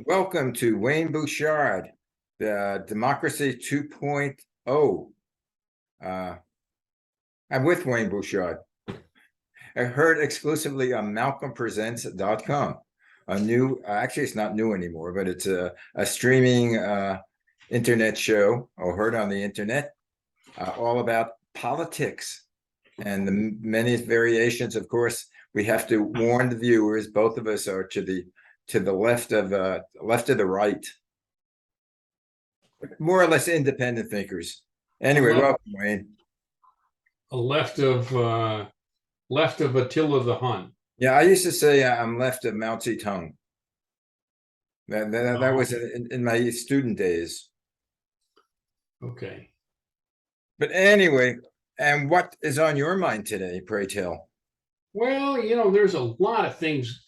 Welcome to Wayne Bouchard, the Democracy 2.0. I'm with Wayne Bouchard. I heard exclusively on MalcolmPresents.com. A new, actually, it's not new anymore, but it's a streaming internet show, or heard on the internet, all about politics and the many variations. Of course, we have to warn the viewers. Both of us are to the left of the right, more or less independent thinkers. Anyway, welcome, Wayne. Left of Attila the Hun. Yeah, I used to say I'm left of Mao Zedong. That was in my student days. Okay. But anyway, and what is on your mind today, pray tell? Well, there's a lot of things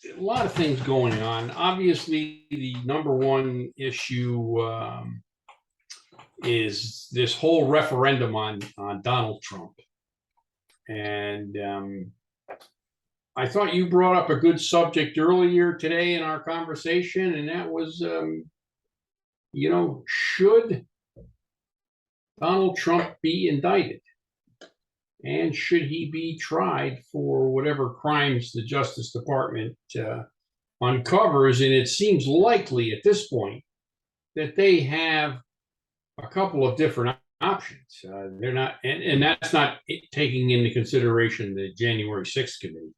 going on. Obviously, the number one issue is this whole referendum on Donald Trump. And I thought you brought up a good subject earlier today in our conversation, and that was, should Donald Trump be indicted? And should he be tried for whatever crimes the Justice Department uncovers? And it seems likely at this point that they have a couple of different options. They're not, and that's not taking into consideration the January 6th committee,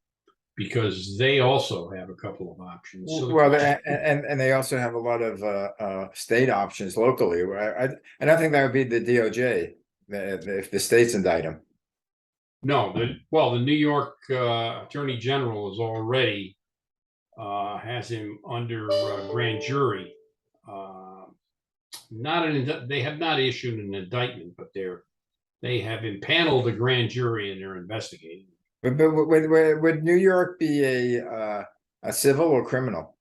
because they also have a couple of options. So well, and they also have a lot of state options locally. I don't think that would be the DOJ if the states indict him. No, the New York Attorney General is already has him under grand jury. They have not issued an indictment, but they have impaneled a grand jury and they're investigating. But would New York be a civil or criminal?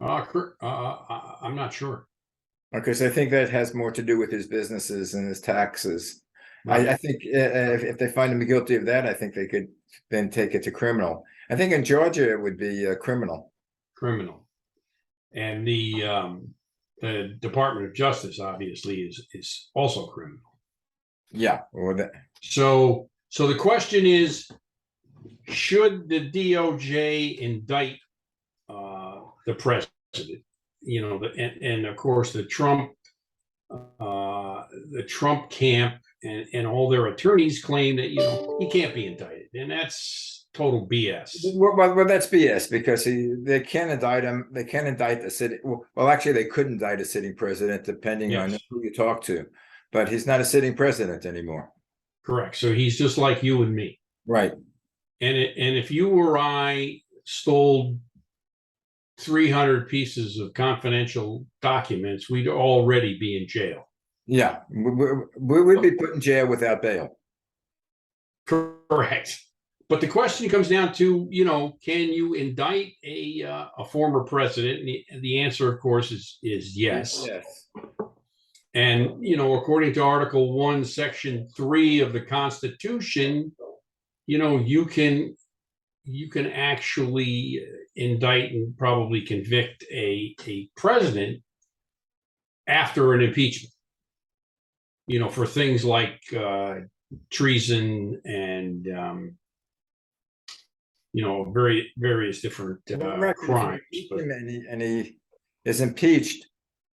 I'm not sure. Because I think that has more to do with his businesses and his taxes. Right. I think if they find him guilty of that, I think they could then take it to criminal. I think in Georgia it would be criminal. Criminal, and the Department of Justice obviously is also criminal. Yeah. Or that. So the question is, should the DOJ indict the president? And of course the Trump camp and all their attorneys claim that he can't be indicted, and that's total BS. Well, that's BS because they can't indict him. They can't indict the city. Well, actually, they could indict a sitting president depending on who you talk to, but he's not a sitting president anymore. Correct. So he's just like you and me. Right. And if you or I stole 300 pieces of confidential documents, we'd already be in jail. Yeah, we would be put in jail without bail. Correct. But the question comes down to, can you indict a former president? And the answer, of course, is yes. Yes. And, according to Article 1, Section 3 of the Constitution, you can actually indict and probably convict a president after an impeachment, for things like treason and various different crimes. And he is impeached.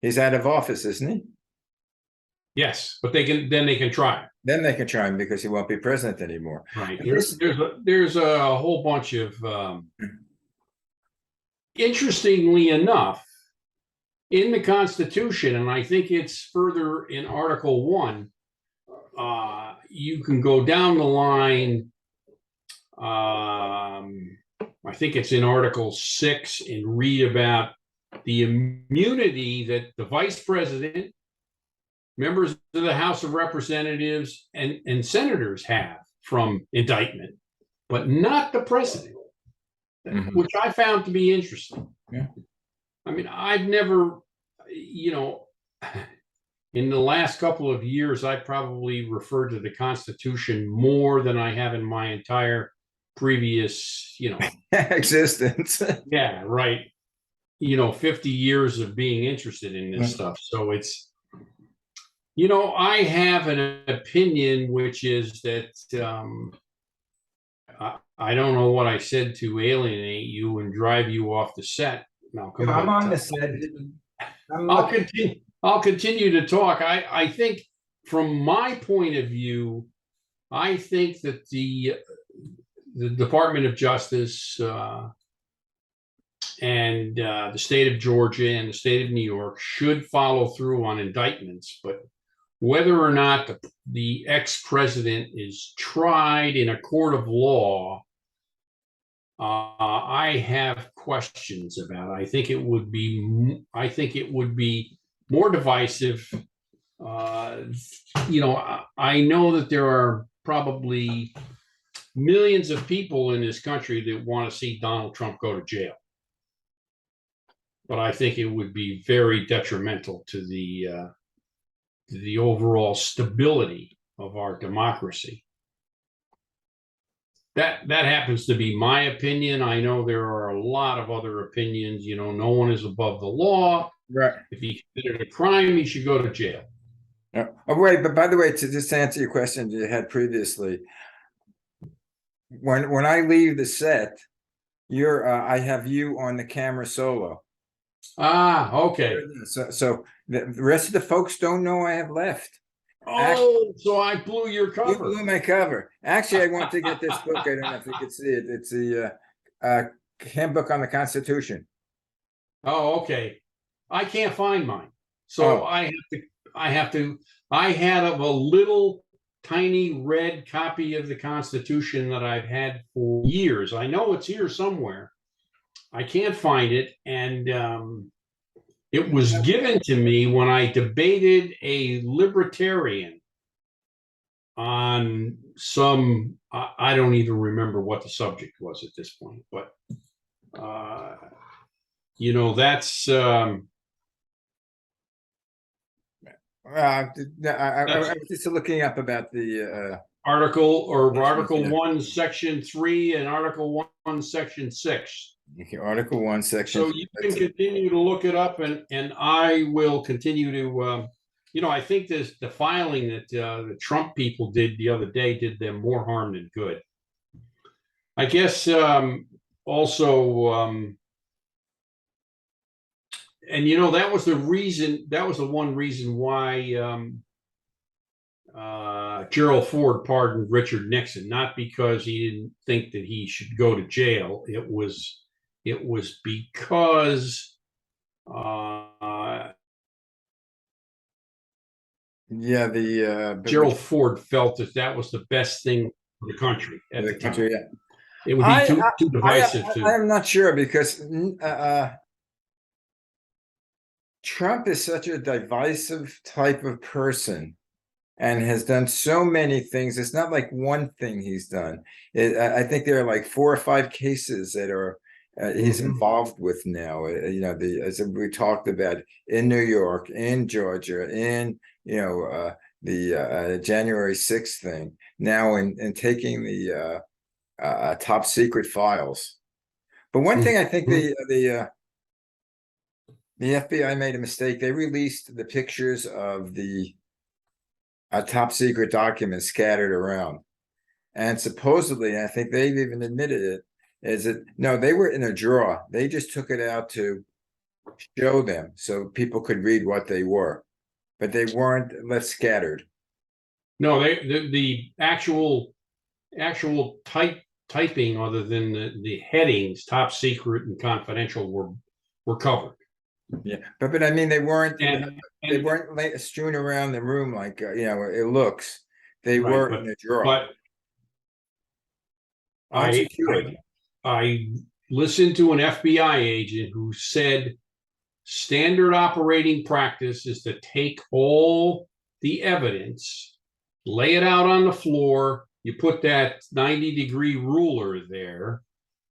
He's out of office, isn't he? Yes, but they can try him. Then they can try him because he won't be president anymore. Right. There's a whole bunch of interestingly enough, in the Constitution, and I think it's further in Article 1, you can go down the line. I think it's in Article 6 and read about the immunity that the vice president, members of the House of Representatives, and senators have from indictment, but not the president, which I found to be interesting. Yeah. I mean, I've never, in the last couple of years, I probably referred to the Constitution more than I have in my entire previous, existence. Yeah, right. 50 years of being interested in this stuff. So I have an opinion, which is that I don't know what I said to alienate you and drive you off the set, Malcolm. I'm on the set. I'll continue to talk. I think from my point of view, I think that the Department of Justice and the state of Georgia and the state of New York should follow through on indictments, but whether or not the ex-president is tried in a court of law, I have questions about. I think it would be more divisive. I know that there are probably millions of people in this country that want to see Donald Trump go to jail, but I think it would be very detrimental to the overall stability of our democracy. That happens to be my opinion. I know there are a lot of other opinions. No one is above the law. Right. If he committed a crime, he should go to jail. Oh, wait, but by the way, to just answer your question you had previously, when I leave the set, I have you on the camera solo. Okay. So the rest of the folks don't know I have left. So I blew your cover. You blew my cover. Actually, I want to get this book. I don't know if you can see it. It's the Handbook on the Constitution. Oh, okay. I can't find mine, so I have to. I had a little tiny red copy of the Constitution that I've had for years. I know it's here somewhere. I can't find it, and it was given to me when I debated a libertarian on some. I don't even remember what the subject was at this point, but that's. I was just looking up about the Article 1, Section 3, and Article 1, Section 6. Okay, Article 1, Section. So you can continue to look it up, and I will continue to. I think the filing that the Trump people did the other day did them more harm than good. I guess also. And that was the reason. That was the one reason why Gerald Ford pardoned Richard Nixon, not because he didn't think that he should go to jail. It was because Gerald Ford felt that was the best thing for the country at the time. Yeah. It would be too divisive. I'm not sure because. Trump is such a divisive type of person and has done so many things. It's not like one thing he's done. I think there are like 4 or 5 cases that are he's involved with now. As we talked about in New York, in Georgia, in the January 6th thing. Now in taking the top secret files. But one thing I think the FBI made a mistake. They released the pictures of the top secret documents scattered around. And supposedly, I think they've even admitted it, is that, no, they were in a drawer. They just took it out to show them so people could read what they were. But they weren't left scattered. No, the actual typing other than the headings, top secret and confidential, were covered. Yeah, but I mean, they weren't strewn around the room like it looks. They were in the drawer. But I listened to an FBI agent who said standard operating practice is to take all the evidence, lay it out on the floor. You put that 90-degree ruler there,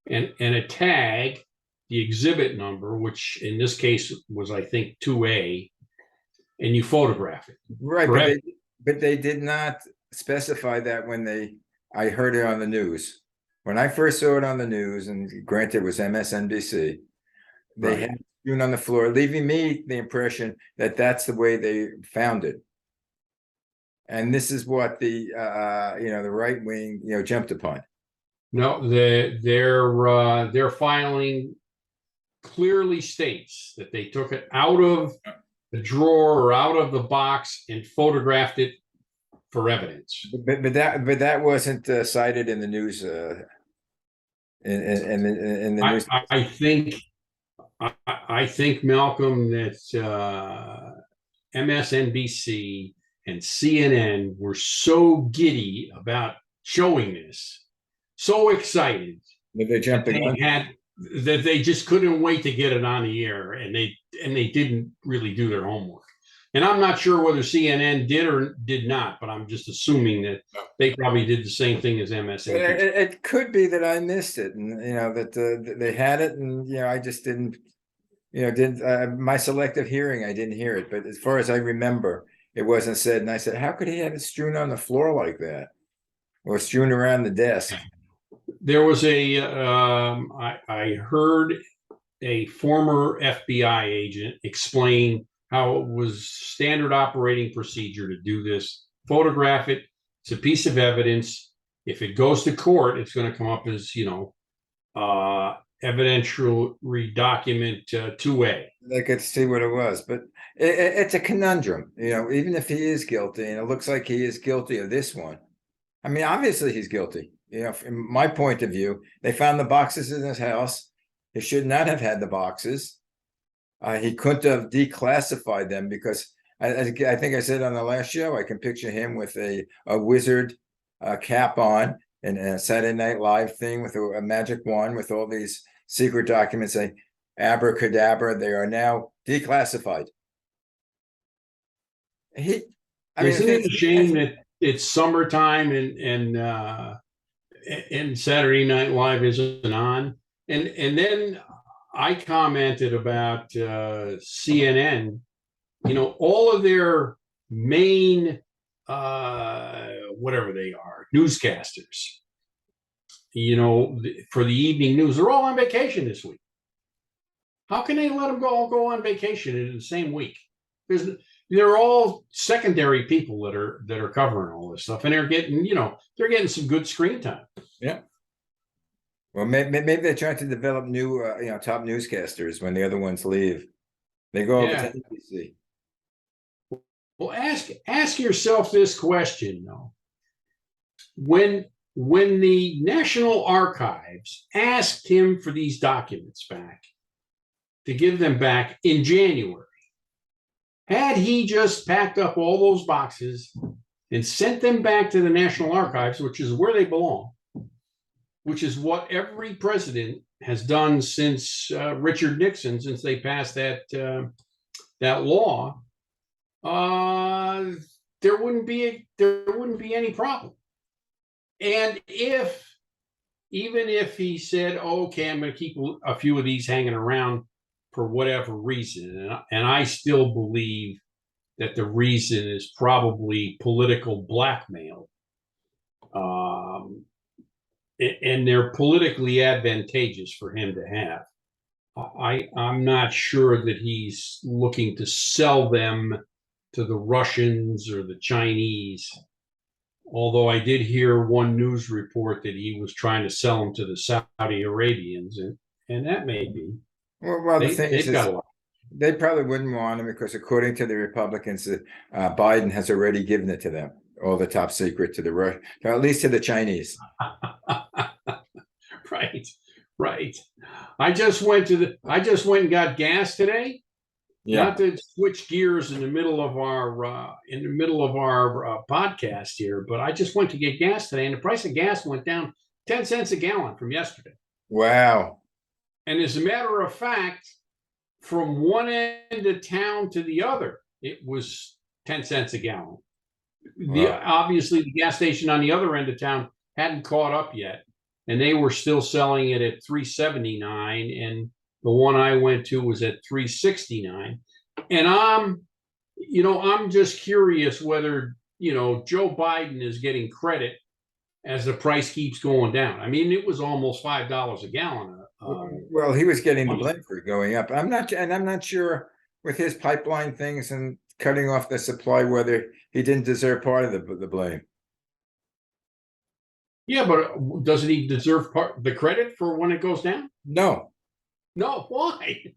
and a tag. The exhibit number, which in this case was, I think, 2A, and you photograph it. Right, but they did not specify that when I heard it on the news. When I first saw it on the news, and granted it was MSNBC, they had strewn on the floor, leaving me the impression that that's the way they found it. And this is what the the right wing jumped upon. No, their filing clearly states that they took it out of the drawer or out of the box and photographed it for evidence. But that wasn't cited in the news. In the news. I think Malcolm, that MSNBC and CNN were so giddy about showing this, so excited They jumped that they just couldn't wait to get it on the air, and they didn't really do their homework. And I'm not sure whether CNN did or did not, but I'm just assuming that they probably did the same thing as MSNBC. It could be that I missed it, and that they had it, and I just didn't. My selective hearing, I didn't hear it. But as far as I remember, it wasn't said. And I said, how could he have it strewn on the floor like that, or strewn around the desk? There was I heard a former FBI agent explain how it was standard operating procedure to do this. Photograph it. It's a piece of evidence. If it goes to court, it's going to come up as, evidentiary document 2A. They could see what it was, but it's a conundrum, even if he is guilty, and it looks like he is guilty of this one. I mean, obviously he's guilty. From my point of view, they found the boxes in his house. He should not have had the boxes. He couldn't have declassified them because I think I said on the last show, I can picture him with a wizard cap on and a Saturday Night Live thing with a magic wand with all these secret documents saying abracadabra, they are now declassified. Isn't it a shame that it's summertime and Saturday Night Live isn't on? And then I commented about CNN. All of their main whatever they are, newscasters, for the evening news, they're all on vacation this week. How can they let them go on vacation in the same week? They're all secondary people that are covering all this stuff, and they're getting some good screen time. Yeah. Well, maybe they're trying to develop new, top newscasters when the other ones leave. They go over to NBC. Well, ask yourself this question, though. When the National Archives asked him for these documents back, to give them back in January, had he just packed up all those boxes and sent them back to the National Archives, which is where they belong, which is what every president has done since Richard Nixon, since they passed that law, there wouldn't be any problem. And even if he said, okay, I'm going to keep a few of these hanging around for whatever reason, and I still believe that the reason is probably political blackmail, and they're politically advantageous for him to have. I'm not sure that he's looking to sell them to the Russians or the Chinese, although I did hear one news report that he was trying to sell them to the Saudi Arabians, and that may be. Well, the thing is, they probably wouldn't want them because, according to the Republicans, Biden has already given it to them, all the top secret to the Russians, at least to the Chinese. Right. I just went and got gas today. Yeah. Not to switch gears in the middle of our podcast here, but I just went to get gas today, and the price of gas went down 10 cents a gallon from yesterday. Wow. And as a matter of fact, from one end of town to the other, it was 10 cents a gallon. Wow. Obviously, the gas station on the other end of town hadn't caught up yet, and they were still selling it at $3.79, and the one I went to was at $3.69. And I'm just curious whether, Joe Biden is getting credit as the price keeps going down. I mean, it was almost $5 a gallon Well, he was getting the money. blame for it going up. I'm not sure with his pipeline things and cutting off the supply whether he didn't deserve part of the blame. Yeah, but doesn't he deserve the credit for when it goes down? No. No, why?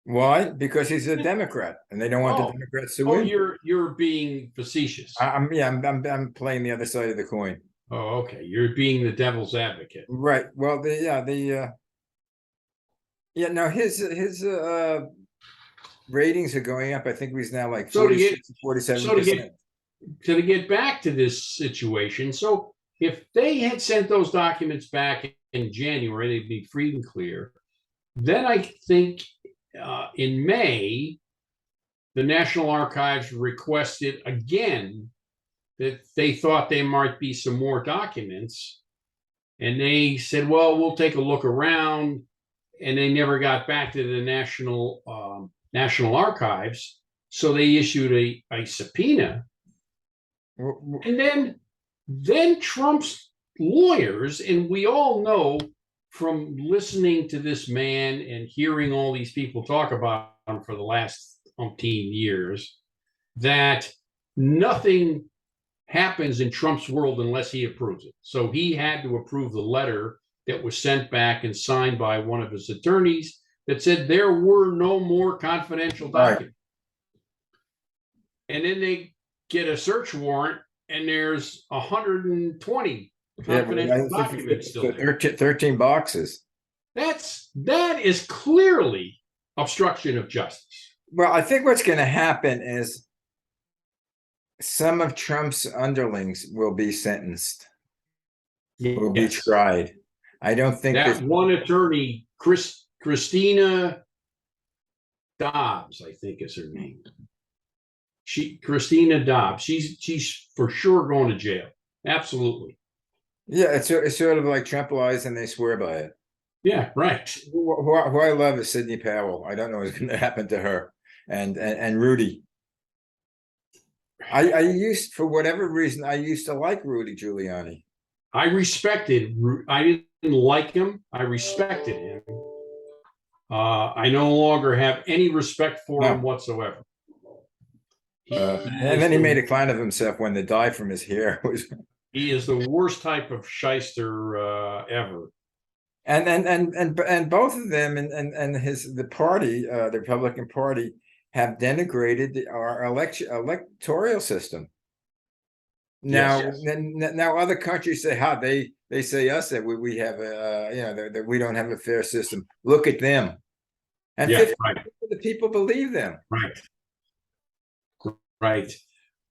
Why? Because he's a Democrat, and they don't want the Oh, Democrats to oh, win. you're being facetious. I'm playing the other side of the coin. Oh, okay. You're being the devil's advocate. Right. Well, no, his ratings are going up. I think he's now like So to get 47%. to get back to this situation, so if they had sent those documents back in January, they'd be free and clear. Then I think in May, the National Archives requested again that they thought there might be some more documents. And they said, well, we'll take a look around. And they never got back to the National Archives. So they issued a subpoena. And then Trump's lawyers, and we all know from listening to this man and hearing all these people talk about him for the last umpteen years, that nothing happens in Trump's world unless he approves it. So he had to approve the letter that was sent back and signed by one of his attorneys that said there were no more confidential documents. Right. And then they get a search warrant and there's 120 confidential documents still there. 13 boxes. That is clearly obstruction of justice. Well, I think what's going to happen is some of Trump's underlings will be sentenced, will be tried. I don't think that one attorney, Christina Dobbs, I think is her name. Christina Dobbs. She's for sure going to jail. Absolutely. Yeah, it's sort of like Trump lies and they swear by it. Yeah, right. Who I love is Sidney Powell. I don't know what's going to happen to her and Rudy. I used, for whatever reason, I used to like Rudy Giuliani. I didn't like him. I respected him. I no longer have any respect for him whatsoever. And then he made a clown of himself when the dye from his hair was. He is the worst type of shyster ever. And both of them and the party, the Republican Party, have denigrated our electoral system. Now, now other countries say, "How they say us that we have that we don't have a fair system." Look at them, and 50% of the people believe them. Right.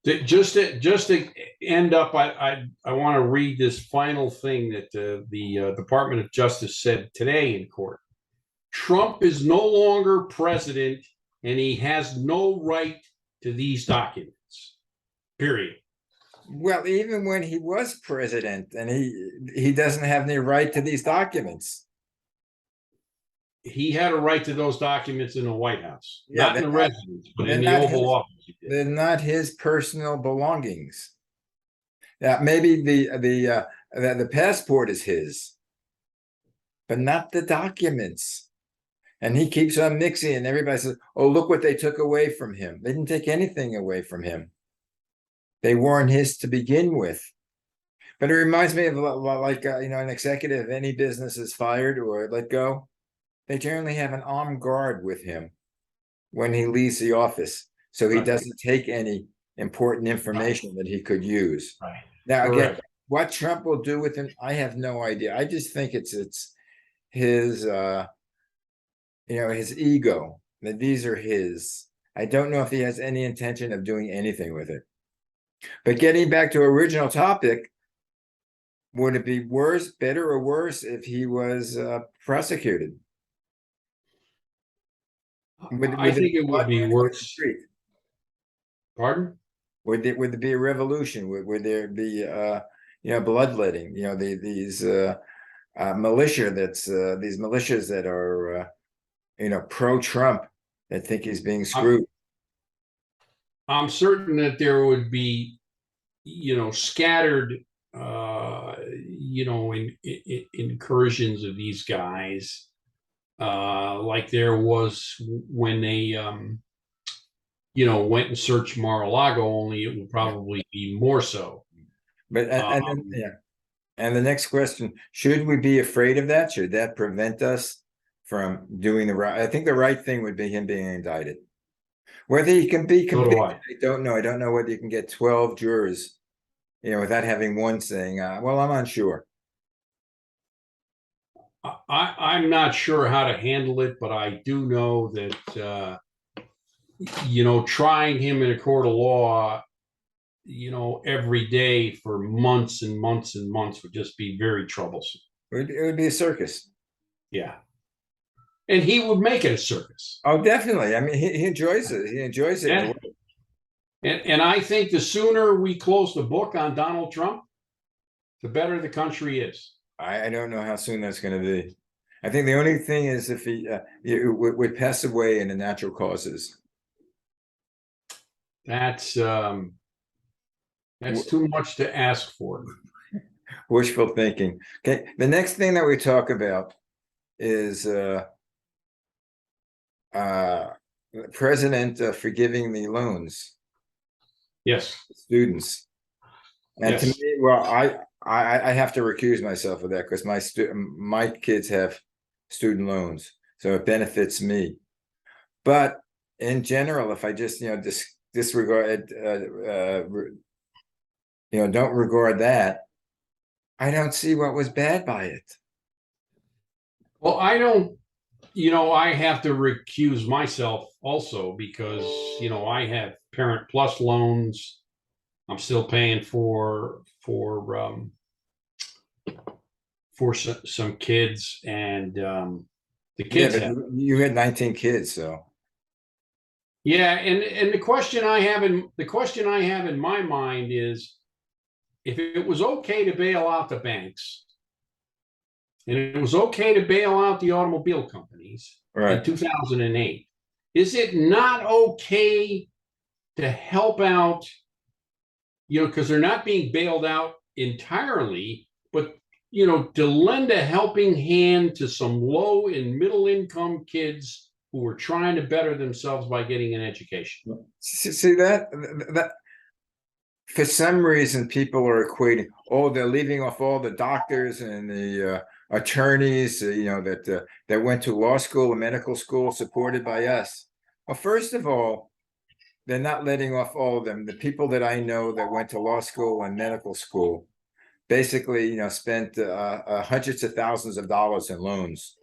Just to end up, I want to read this final thing that the Department of Justice said today in court. Trump is no longer president, and he has no right to these documents. Period. Well, even when he was president, and he doesn't have any right to these documents. He had a right to those documents in the White House, not in the residence, but in the Oval Office. They're not his personal belongings. Yeah, maybe the passport is his, but not the documents. And he keeps on mixing, and everybody says, "Oh, look what they took away from him." They didn't take anything away from him. They weren't his to begin with. But it reminds me of like an executive, if any business is fired or let go, they generally have an armed guard with him when he leaves the office, so he doesn't take any important information that he could use. Right. Now, again, what Trump will do with him, I have no idea. I just think it's his his ego, that these are his. I don't know if he has any intention of doing anything with it. But getting back to original topic, would it be worse, better or worse if he was prosecuted? I think it would be worse. Pardon? Would there be a revolution? Would there be bloodletting? These militia these militias that are pro-Trump that think he's being screwed. I'm certain that there would be scattered incursions of these guys, like there was when they, went and searched Mar-a-Lago, only it will probably be more so. But and then, Um, yeah. And the next question, should we be afraid of that? Should that prevent us from doing the right? I think the right thing would be him being indicted. Whether he can be so do convicted, I. I don't know. I don't know whether you can get 12 jurors, without having one saying, well, I'm unsure. I'm not sure how to handle it, but I do know that trying him in a court of law, every day for months and months and months would just be very troublesome. It would be a circus. Yeah. And he would make it a circus. Oh, definitely. I mean, he enjoys it. He enjoys it in a Yeah. way. And I think the sooner we close the book on Donald Trump, the better the country is. I don't know how soon that's going to be. I think the only thing is if he would pass away in the natural causes. That's too much to ask for. Wishful thinking. Okay. The next thing that we talk about is the president forgiving the loans Yes. to students. And to Yes. me, well, I have to recuse myself of that because my kids have student loans, so it benefits me. But in general, if I just disregard don't regard that, I don't see what was bad by it. Well, I don't, I have to recuse myself also because, I have Parent Plus loans. I'm still paying for some kids, and the kids But have. you had 19 kids, so Yeah, and the question I have in my mind is, if it was okay to bail out the banks, and it was okay to bail out the automobile companies in right. 2008, is it not okay to help out? Because they're not being bailed out entirely, but to lend a helping hand to some low and middle income kids who are trying to better themselves by getting an education. See that for some reason people are equating, they're leaving off all the doctors and the attorneys, that went to law school and medical school supported by us. Well, first of all, they're not letting off all of them. The people that I know that went to law school and medical school basically, spent hundreds of thousands of dollars in loans.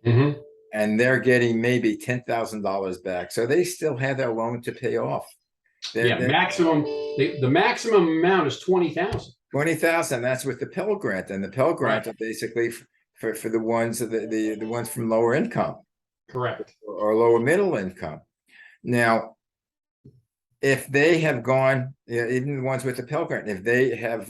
Mm-hmm. And they're getting maybe $10,000 back. So they still have their loan to pay off. Yeah, the maximum amount is 20,000. 20,000. That's with the Pell Grant, and the Pell Grant Right. are basically for the ones the ones from lower income. Correct. Or lower middle income. Now, if they have gone, even the ones with the Pell Grant, if they have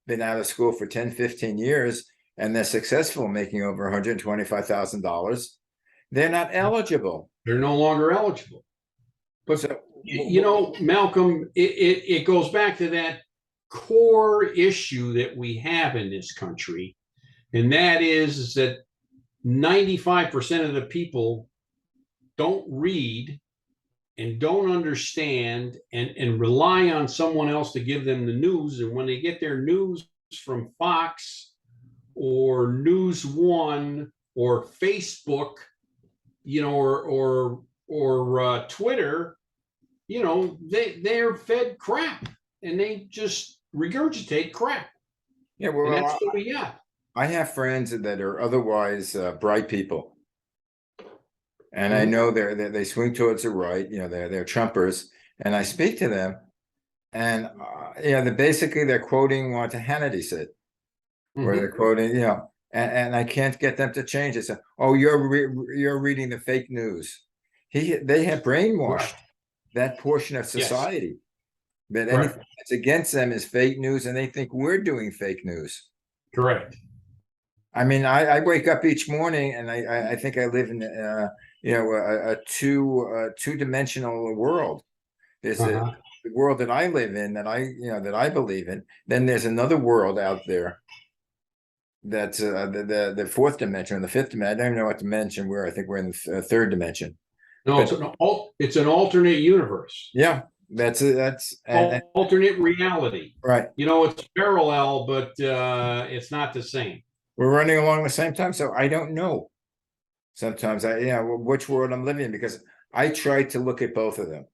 been out of school for 10, 15 years and they're successful making over $125,000, they're not eligible. They're no longer eligible. But So, Malcolm, it goes back to that core issue that we have in this country, and that is that 95% of the people don't read and don't understand and rely on someone else to give them the news. And when they get their news from Fox or News One or Facebook, or Twitter, they're fed crap and they just regurgitate crap. yeah, And well, that's what we got. I have friends that are otherwise bright people, and I Mhm. know they swing towards the right. They're Trumpers, and I speak to them, and they're quoting what Hannity said, where they're quoting, and I can't get them to change it. So, you're reading the fake news. They have brainwashed that portion of Yes. society that Right. anything that's against them is fake news, and they think we're doing fake news. Correct. I mean, I wake up each morning and I think I live in a two-dimensional world. There's Uh-huh. the world that I live in that I believe in. Then there's another world out there that's the fourth dimension or the fifth dimension. I don't even know what dimension we're. I think we're in the third dimension. No, But it's an alternate universe, yeah, that's and alternate reality. right. You know, it's parallel, but it's not the same. We're running along the same time, so I don't know. Sometimes which world I'm living in because I try to look at both of them.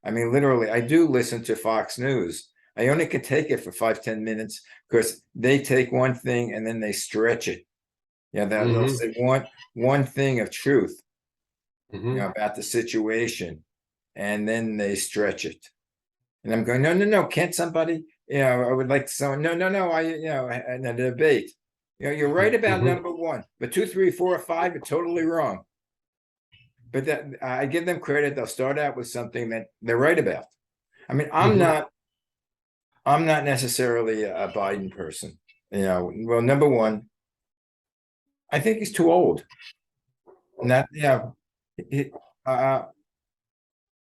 I mean, literally, I do listen to Fox News. I only can take it for 5-10 minutes because they take one thing and then they stretch it. Yeah, they'll say one thing of truth, about the situation, and then they stretch it. And I'm going, no, can't somebody, I would like someone, no, and a debate. You're right about number one, but 2, 3, 4, 5 are totally wrong. But that I give them credit. They'll start out with something that they're right about. I mean, I'm not necessarily a Biden person. Well, number one, I think he's too old. And that,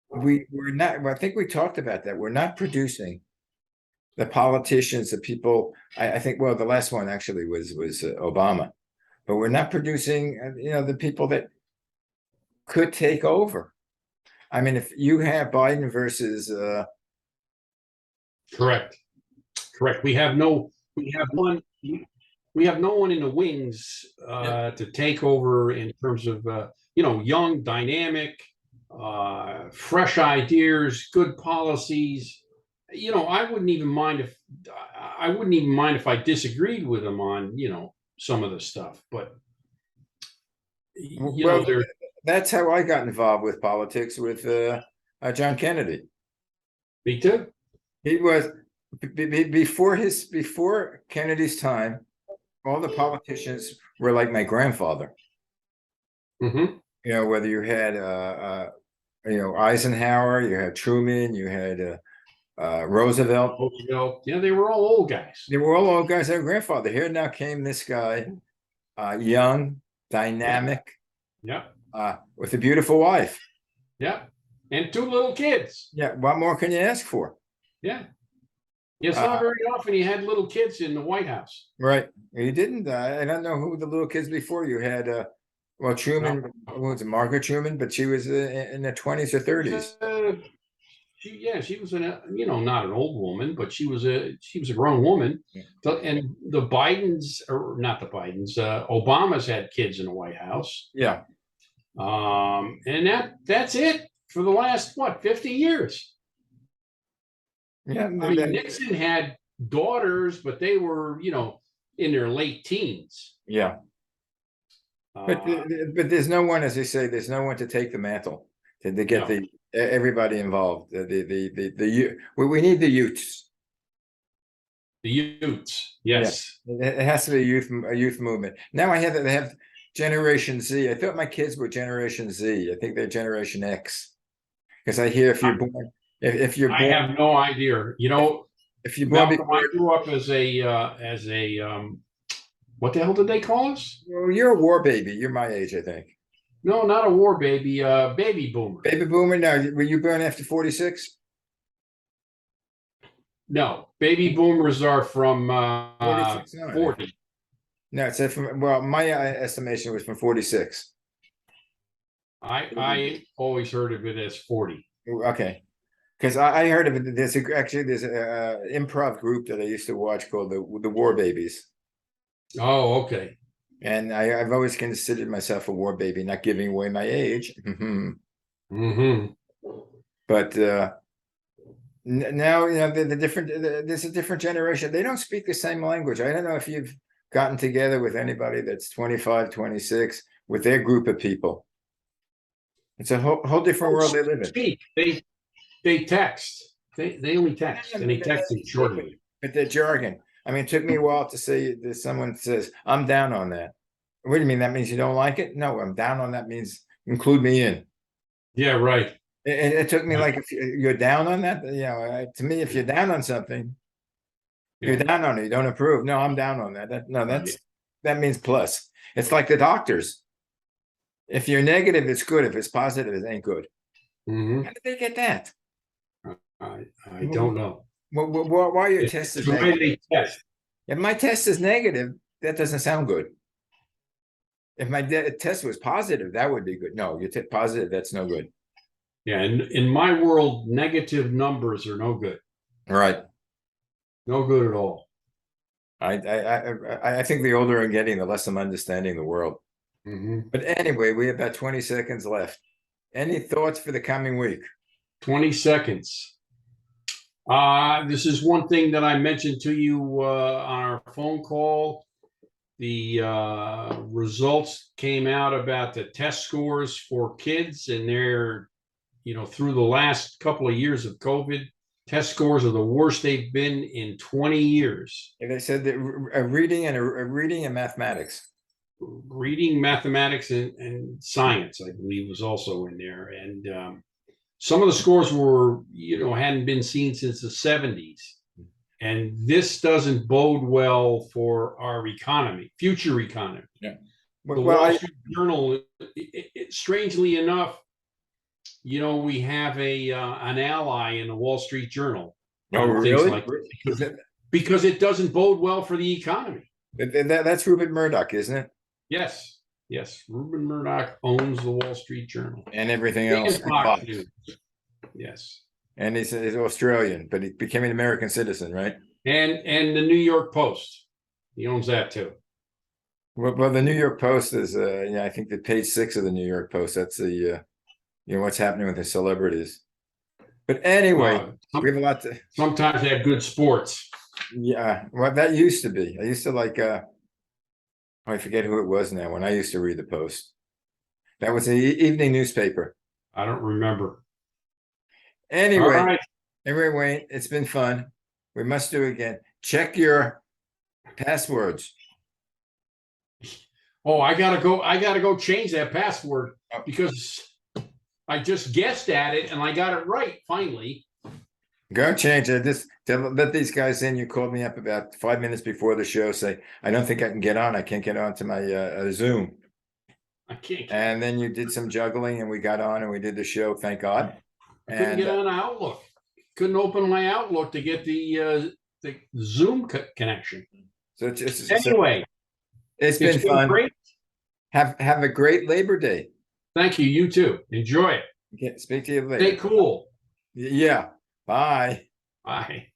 we're not. I think we talked about that. We're not producing the politicians, the people. I think. Well, the last one actually was Obama, but we're not producing. The people that could take over. I mean, if you have Biden versus Correct. We have no one in the wings to take over in terms of young, dynamic, fresh ideas, good policies. I wouldn't even mind if I disagreed with him on some of the stuff, but that's how I got involved with politics with John Kennedy. Me too. He was before Kennedy's time. All the politicians were like my grandfather. Whether you had Eisenhower, you had Truman, you had Roosevelt. Yeah, they were all old guys. They were all old guys. Their grandfather. Here now came this guy, young, dynamic, with a beautiful wife. Yeah, and 2 little kids. Yeah, what more can you ask for? Yeah. It's not very often you had little kids in the White House. Right. You didn't. I don't know who the little kids before you had. Truman, was it Margaret Truman? But she was in her 20s or 30s. She was not an old woman, but she was a grown woman. Yeah. And the Bidens, or not the Bidens, Obama's had kids in the White House. Yeah. And that's it for the last 50 years. Yeah, I mean, Nixon had daughters, but they were, in their late teens. Yeah. But there's no one, as they say, there's no one to take the mantle to get everybody involved. We need the youths. The youths, yes. Yeah. It has to be a youth movement. Now they have Generation Z. I thought my kids were Generation Z. I think they're Generation X. Because I hear if you're born. I have no idea. If you I grew up as a what the hell did they call us? Well, you're a war baby. You're my age, I think. No, not a war baby. Baby boomer. Baby boomer. Now, were you born after 46? No, baby boomers are from 40. No, it said my estimation was from 46. I always heard of it as 40. Okay. Because I heard of it. There's an improv group that I used to watch called the War Babies. Oh, okay. And I've always considered myself a war baby, not giving away my age. But now there's a different generation. They don't speak the same language. I don't know if you've gotten together with anybody that's 25, 26 with their group of people. It's a whole different world they live in. They text. They only text, and they text in shortly. But their jargon. I mean, it took me a while to say that someone says, I'm down on that. What do you mean? That means you don't like it? No, I'm down on that means include me in. Yeah, right. It took me like, if you're down on that, to me, if you're down on something, you're down on it. You don't approve. No, I'm down on that. That means plus. It's like the doctors. If you're negative, it's good. If it's positive, it ain't good. How did they get that? I don't know. Why your test is negative? If my test is negative, that doesn't sound good. If my test was positive, that would be good. No, you test positive, that's no good. Yeah, and in my world, negative numbers are no good. Right. No good at all. I think the older I'm getting, the less I'm understanding the world. Mhm. But anyway, we have about 20 seconds left. Any thoughts for the coming week? 20 seconds. This is one thing that I mentioned to you on our phone call. The results came out about the test scores for kids, and they're, through the last couple of years of COVID, test scores are the worst they've been in 20 years. And they said that a reading and mathematics. Reading, mathematics, and science, I believe, was also in there. And some of the scores were, hadn't been seen since the 70s. And this doesn't bode well for our economy, future economy. Yeah. The Wall Street Journal, strangely enough, we have an ally in the Wall Street Journal. Oh, really? Like because it doesn't bode well for the economy. That's Rupert Murdoch, isn't it? Yes. Rupert Murdoch owns the Wall Street Journal and everything else. Fox News. Yes. And he's Australian, but he became an American citizen, right? And the New York Post, he owns that too. Well, the New York Post is, I think the page 6 of the New York Post. That's the, what's happening with the celebrities. But anyway, we have a lot to. Sometimes they have good sports. Yeah, well, that used to be. I used to like. I forget who it was now. When I used to read the Post, that was the evening newspaper. I don't remember. Anyway, it's been fun. We must do it again. Check your passwords. Oh, I gotta go change that password because I just guessed at it and I got it right finally. Go change it. Just let these guys in. You called me up about 5 minutes before the show. Say, I don't think I can get on. I can't get on to my Zoom. I can't. And then you did some juggling, and we got on and we did the show. Thank God. I couldn't get on Outlook. Couldn't open my Outlook to get the Zoom connection. So anyway, it's been fun. Great. Have a great Labor Day. Thank you. You too. Enjoy it. Okay, speak to you later. Stay cool. Yeah. Bye. Bye.